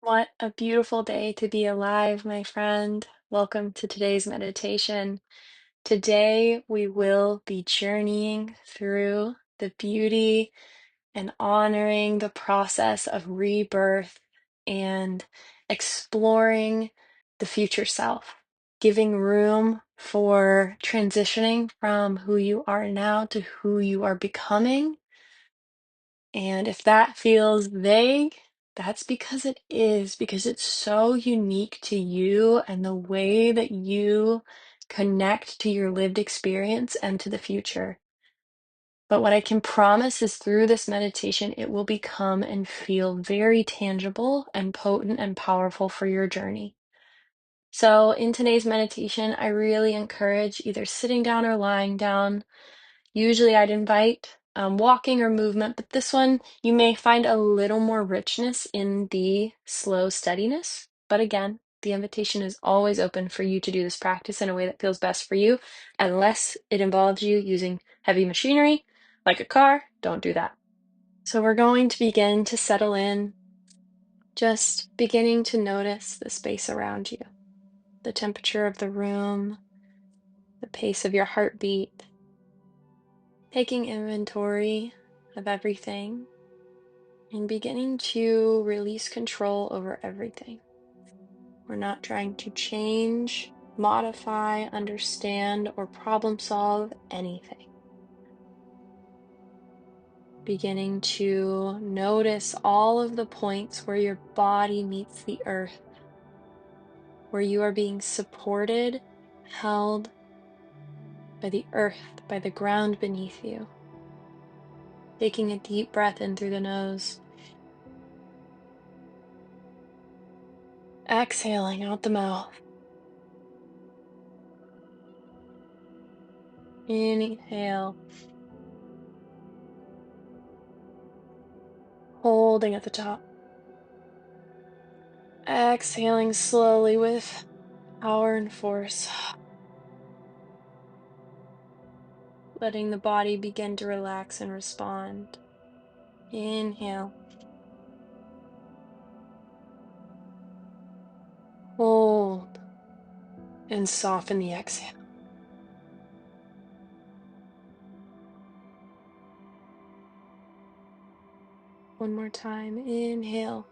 What a beautiful day to be alive, my friend. Welcome to today's meditation. Today, we will be journeying through the beauty and honoring the process of rebirth and exploring the future self, giving room for transitioning from who you are now to who you are becoming. And if that feels vague, that's because it's so unique to you and the way that you connect to your lived experience and to the future. But what I can promise is through this meditation, it will become and feel very tangible and potent and powerful for your journey. So, in today's meditation, I really encourage either sitting down or lying down. Usually I'd invite walking or movement, but this one you may find a little more richness in the slow steadiness. But again, the invitation is always open for you to do this practice in a way that feels best for you, unless it involves you using heavy machinery like a car. Don't do that. So we're going to begin to settle in, just beginning to notice the space around you, the temperature of the room, the pace of your heartbeat, taking inventory of everything and beginning to release control over everything. We're not trying to change, modify, understand, or problem solve anything. Beginning to notice all of the points where your body meets the earth, where you are being supported, held by the earth, by the ground beneath you. Taking a deep breath in through the nose, exhaling out the mouth. Inhale, holding at the top. Exhaling slowly with power and force. Letting the body begin to relax and respond. Inhale, hold, and soften the exhale. One more time. Inhale,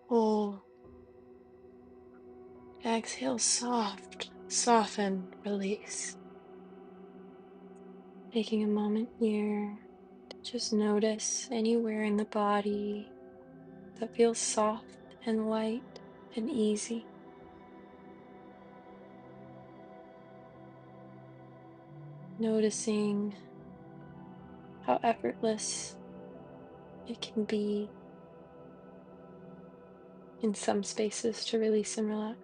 hold. Exhale, soft, soften, release. Taking a moment here to just notice anywhere in the body that feels soft and light and easy. Noticing how effortless it can be in some spaces to release and relax.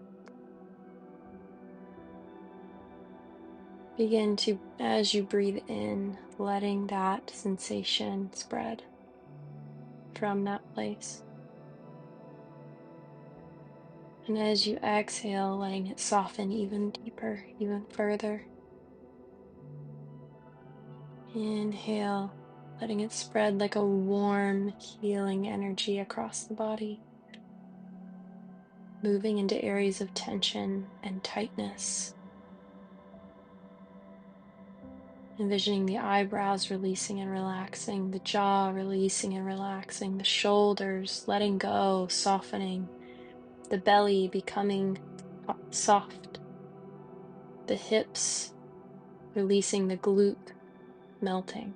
Begin to, as you breathe in, letting that sensation spread from that place. And as you exhale, letting it soften even deeper, even further. Inhale, letting it spread like a warm, healing energy across the body, moving into areas of tension and tightness. Envisioning the eyebrows releasing and relaxing, the jaw releasing and relaxing, the shoulders letting go, softening, the belly becoming soft, the hips releasing, the glute melting.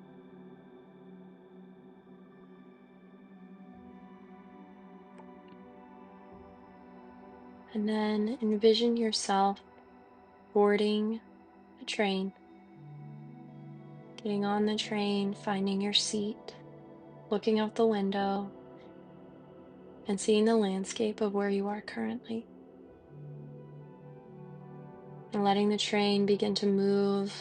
And then envision yourself boarding a train, getting on the train, finding your seat, looking out the window, and seeing the landscape of where you are currently. And letting the train begin to move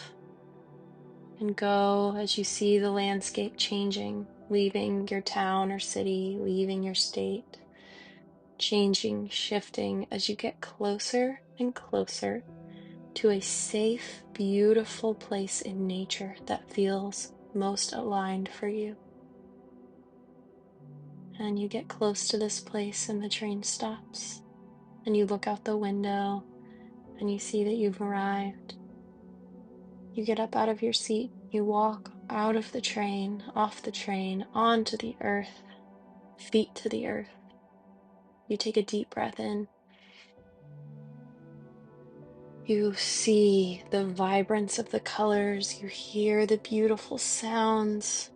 and go as you see the landscape changing, leaving your town or city, leaving your state, changing, shifting as you get closer and closer to a safe, beautiful place in nature that feels most aligned for you. And you get close to this place and the train stops. And you look out the window and you see that you've arrived. You get up out of your seat. You walk out of the train, off the train, onto the earth, feet to the earth. You take a deep breath in. You see the vibrance of the colors. You hear the beautiful sounds.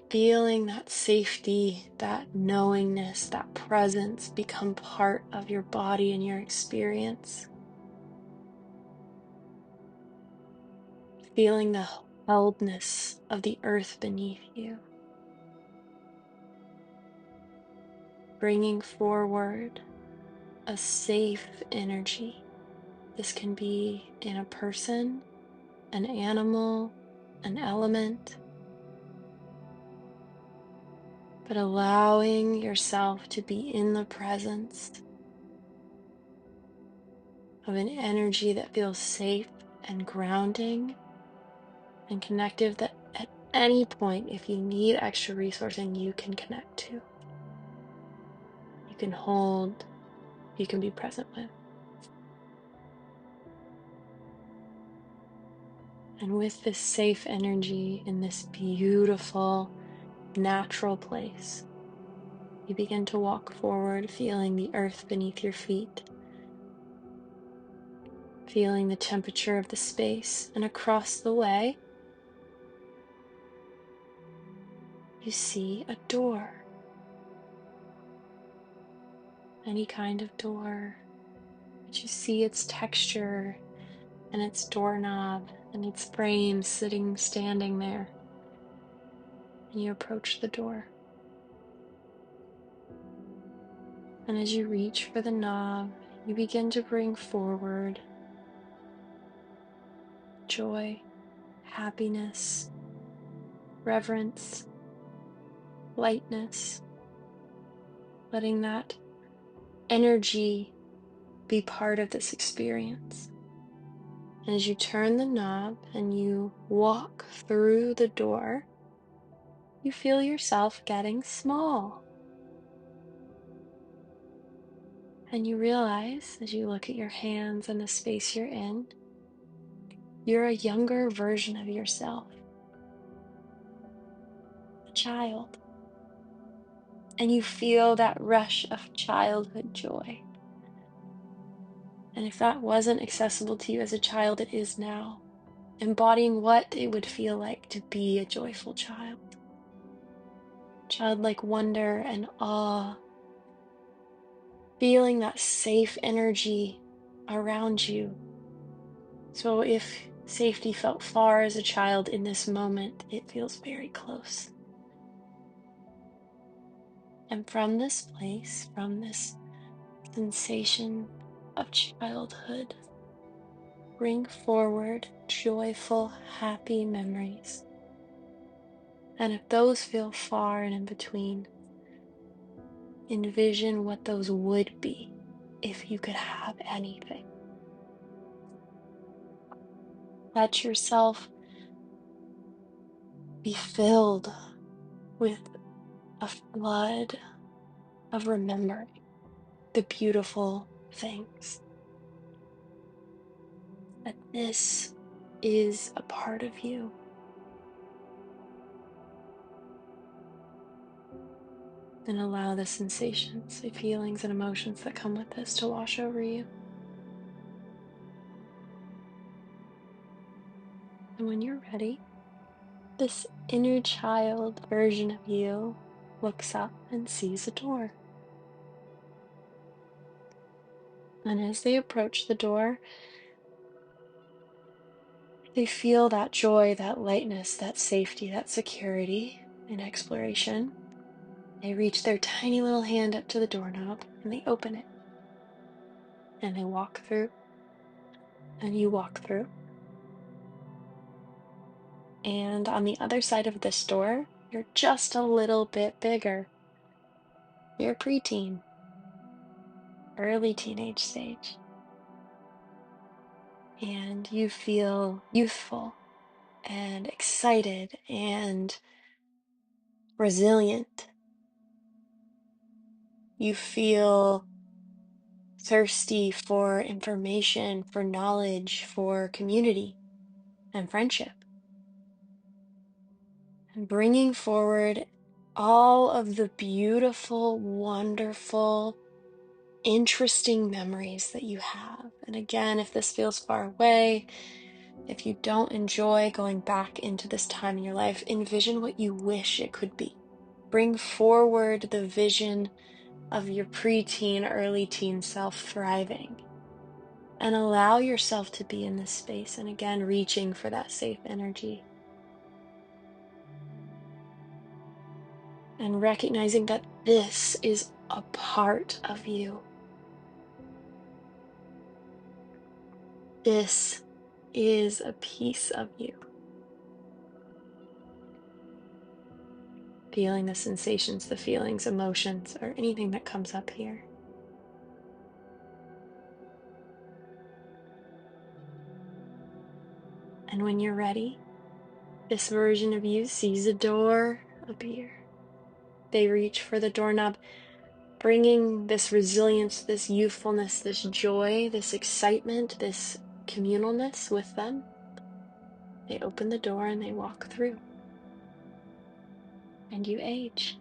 Feeling that safety, that knowingness, that presence become part of your body and your experience. Feeling the heldness of the earth beneath you. Bringing forward a safe energy. This can be in a person, an animal, an element, but allowing yourself to be in the presence of an energy that feels safe and grounding and connective, that at any point, if you need extra resourcing, you can connect to, you can hold, you can be present with. And with this safe energy in this beautiful, natural place, you begin to walk forward, feeling the earth beneath your feet, feeling the temperature of the space, and across the way, you see a door. Any kind of door, but you see its texture and its doorknob and its frame standing there. And you approach the door. And as you reach for the knob, you begin to bring forward joy, happiness, reverence, lightness, letting that energy be part of this experience. And as you turn the knob and you walk through the door, you feel yourself getting small. And you realize, as you look at your hands and the space you're in, you're a younger version of yourself, a child. And you feel that rush of childhood joy. And if that wasn't accessible to you as a child, it is now. Embodying what it would feel like to be a joyful child. Childlike wonder and awe. Feeling that safe energy around you. So if safety felt far as a child, in this moment, it feels very close. And from this place, from this sensation of childhood, bring forward joyful, happy memories. And if those feel far and in between, envision what those would be if you could have anything. Let yourself be filled with a flood of remembering the beautiful things. That this is a part of you. And allow the sensations, the feelings and emotions that come with this to wash over you. And when you're ready, this inner child version of you looks up and sees a door. And as they approach the door, they feel that joy, that lightness, that safety, that security and exploration. They reach their tiny little hand up to the doorknob and they open it. And they walk through, and you walk through. And on the other side of this door, you're just a little bit bigger. You're a preteen, early teenage stage. And you feel youthful and excited and resilient. You feel thirsty for information, for knowledge, for community and friendship. And bringing forward all of the beautiful, wonderful, interesting memories that you have. And again, if this feels far away, if you don't enjoy going back into this time in your life, envision what you wish it could be. Bring forward the vision of your preteen, early teen self thriving. And allow yourself to be in this space. And again, reaching for that safe energy. And recognizing that this is a part of you. This is a piece of you. Feeling the sensations, the feelings, emotions, or anything that comes up here. And when you're ready, this version of you sees a door appear. They reach for the doorknob, bringing this resilience, this youthfulness, this joy, this excitement, this communalness with them. They open the door and they walk through. And you age.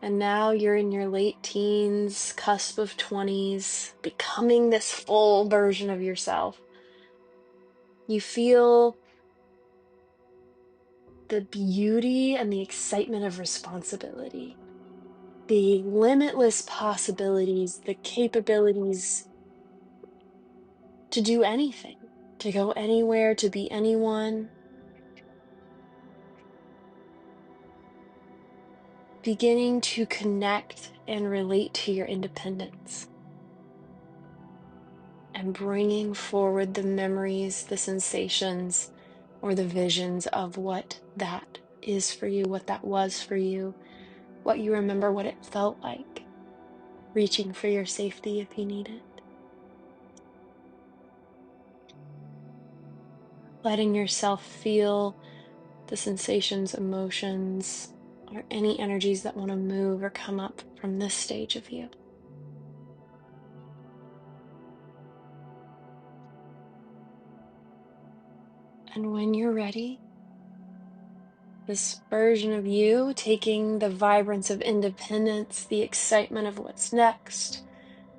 And now you're in your late teens, cusp of 20s, becoming this full version of yourself. You feel the beauty and the excitement of responsibility, the limitless possibilities, the capabilities to do anything, to go anywhere, to be anyone. Beginning to connect and relate to your independence. And bringing forward the memories, the sensations, or the visions of what that is for you, what that was for you, what you remember, what it felt like, reaching for your safety if you need it. Letting yourself feel the sensations, emotions, or any energies that want to move or come up from this stage of you. And when you're ready, this version of you taking the vibrance of independence, the excitement of what's next,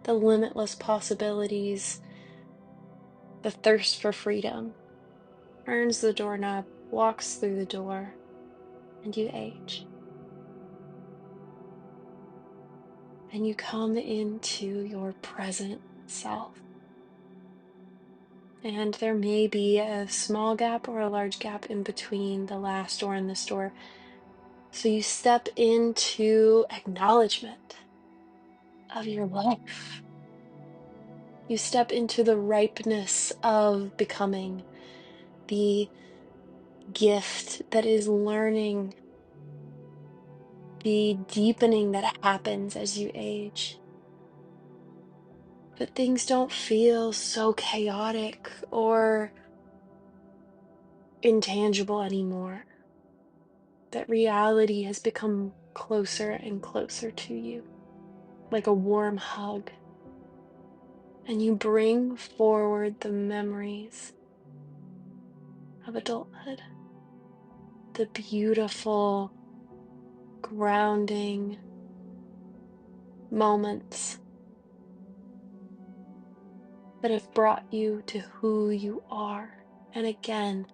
the limitless possibilities, the thirst for freedom, turns the doorknob, walks through the door, and you age. And you come into your present self. And there may be a small gap or a large gap in between the last door and this door. So you step into acknowledgement of your life. You step into the ripeness of becoming, the gift that is learning, the deepening that happens as you age. But things don't feel so chaotic or intangible anymore. That reality has become closer and closer to you, like a warm hug. And you bring forward the memories of adulthood, the beautiful, grounding moments that have brought you to who you are. And again,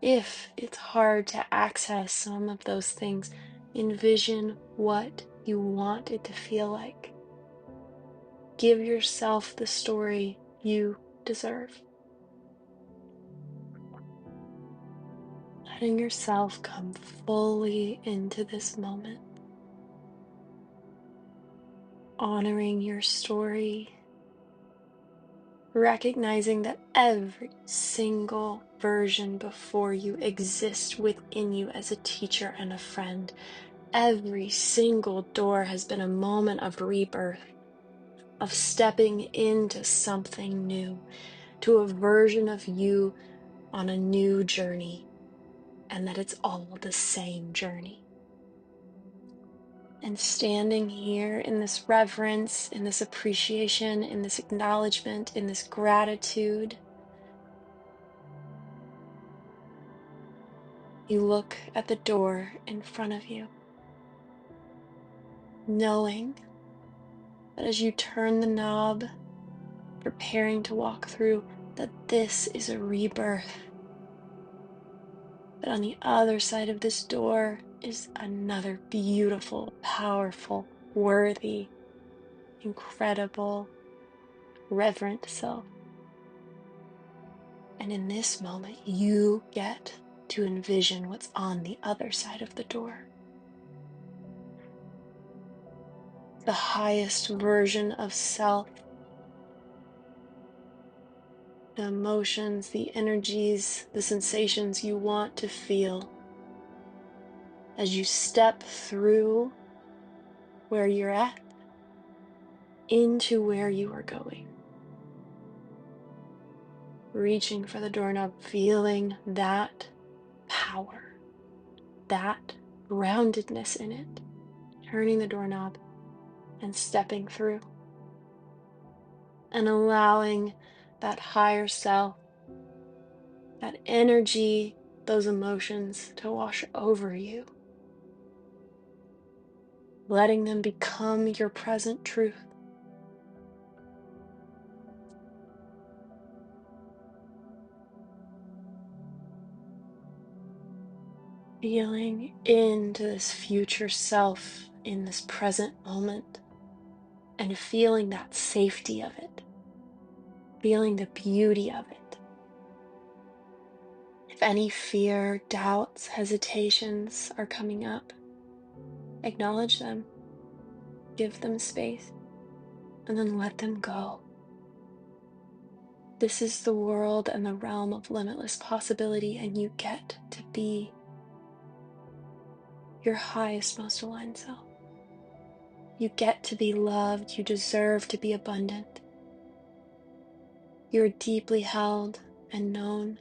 if it's hard to access some of those things, envision what you want it to feel like. Give yourself the story you deserve. Letting yourself come fully into this moment. Honoring your story. Recognizing that every single version before you exists within you as a teacher and a friend. Every single door has been a moment of rebirth, of stepping into something new, to a version of you on a new journey, and that it's all the same journey. And standing here in this reverence, in this appreciation, in this acknowledgement, in this gratitude, you look at the door in front of you, knowing that as you turn the knob, preparing to walk through, that this is a rebirth. That on the other side of this door is another beautiful, powerful, worthy, incredible, reverent self. And in this moment, you get to envision what's on the other side of the door. The highest version of self, the emotions, the energies, the sensations you want to feel as you step through where you're at into where you are going. Reaching for the doorknob, feeling that power, that groundedness in it, turning the doorknob and stepping through and allowing that higher self, that energy, those emotions to wash over you, letting them become your present truth. Feeling into this future self in this present moment and feeling that safety of it, feeling the beauty of it. If any fear, doubts, hesitations are coming up, acknowledge them, give them space, and then let them go. This is the world and the realm of limitless possibility, and you get to be your highest, most aligned self. You get to be loved. You deserve to be abundant. You're deeply held and known.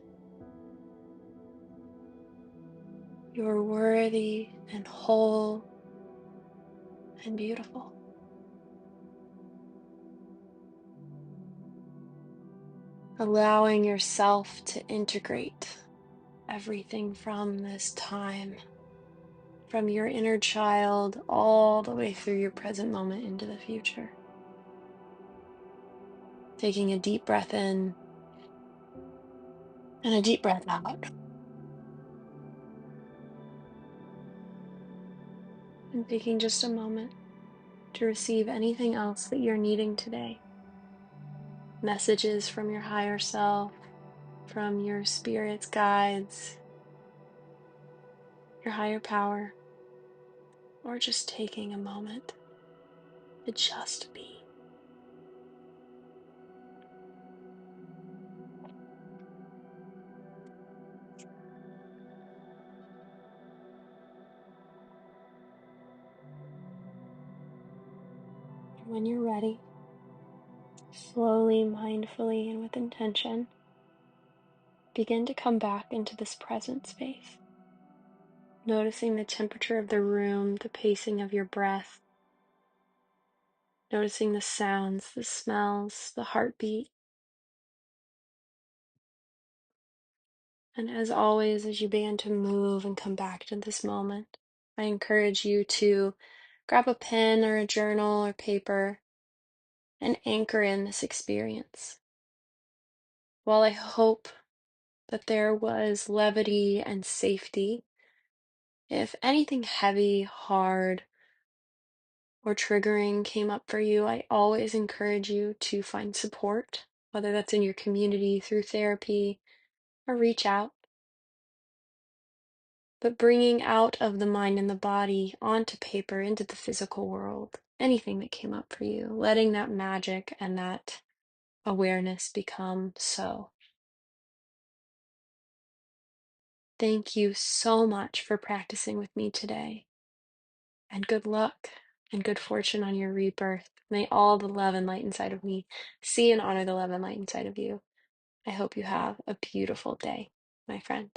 You're worthy and whole and beautiful. Allowing yourself to integrate everything from this time, from your inner child all the way through your present moment into the future. Taking a deep breath in and a deep breath out. And taking just a moment to receive anything else that you're needing today. Messages from your higher self, from your spirit's guides, your higher power, or just taking a moment to just be. And when you're ready, slowly, mindfully, and with intention, begin to come back into this present space, noticing the temperature of the room, the pacing of your breath, noticing the sounds, the smells, the heartbeat. And as always, as you begin to move and come back to this moment, I encourage you to grab a pen or a journal or paper and anchor in this experience. While I hope that there was levity and safety, if anything heavy, hard, or triggering came up for you, I always encourage you to find support, whether that's in your community, through therapy, or reach out. But bringing out of the mind and the body onto paper, into the physical world, anything that came up for you, letting that magic and that awareness become so. Thank you so much for practicing with me today. And good luck and good fortune on your rebirth. May all the love and light inside of me see and honor the love and light inside of you. I hope you have a beautiful day, my friend.